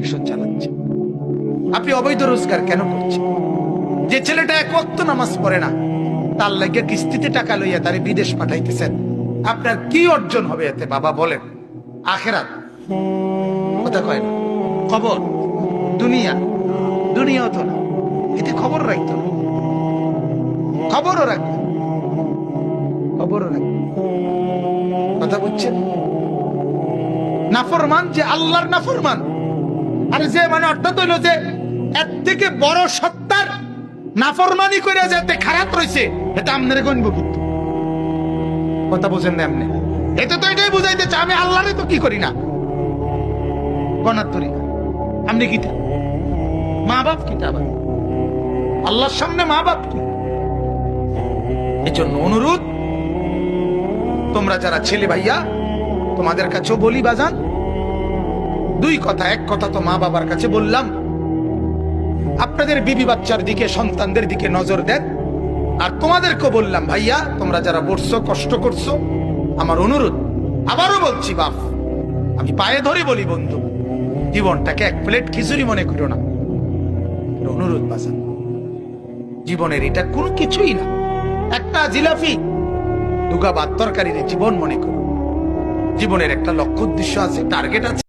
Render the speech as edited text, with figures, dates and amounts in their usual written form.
Election চালাচ্ছে। আপনি অবৈধ রোজগার কেন করছেন? যে ছেলেটা এক ওয়াক্ত নামাজ পড়ে না, তার লাগে কিস্তিতে টাকা লইয়া তারে বিদেশ পাঠাইতেছেন, আপনার কি অর্জন হবে এতে? বাবা বলেন। আখেরাত কথা কয় না, খবর দুনিয়া, দুনিয়াও তো না, এতে খবর রাখতো না, খবরও রাখবে, খবরও রাখবে। কথা বুঝছেন? নাফরমান যে আল্লাহর নাফরমান, আর যে মানে অর্থাৎ হইল যে এর থেকে বড় সত্তার নাফরমানি করে যেতে খারাপ রয়েছে, এটা আপনার গণব কিন্তু। কথা বুঝেন না এমনি? এতে তো এটাই বুঝাইতেছে আমি আল্লাহরে তো কি করি না, গণার ধরি না। আপনি কি মা বাপ কি আবার আল্লাহর সামনে মা বাপ কি? এই জন্য অনুরোধ, তোমরা যারা ছেলে ভাইয়া, তোমাদের কাছেও বলি বাজান, দুই কথা। এক কথা তো মা বাবার কাছে বললাম, আপনাদের বিবি বাচ্চার দিকে, সন্তানদের দিকে নজর দেন। আর তোমাদেরকেও বললাম, ভাইয়া তোমরা যারা পড়ছো, কষ্ট করছো, আমার অনুরোধ, আবারও বলছি বাপ, আমি পায়ে ধরে বলি, বন্ধু, জীবনটাকে এক প্লেট খিচুড়ি মনে করো না। অনুরোধ বাজান, জীবনের এটা কোনো কিছুই না, একটা জিলাপি দুগা ভাত তরকারির জীবন মনে করো। জীবনের একটা লক্ষ্য উদ্দেশ্য আছে, টার্গেট আছে।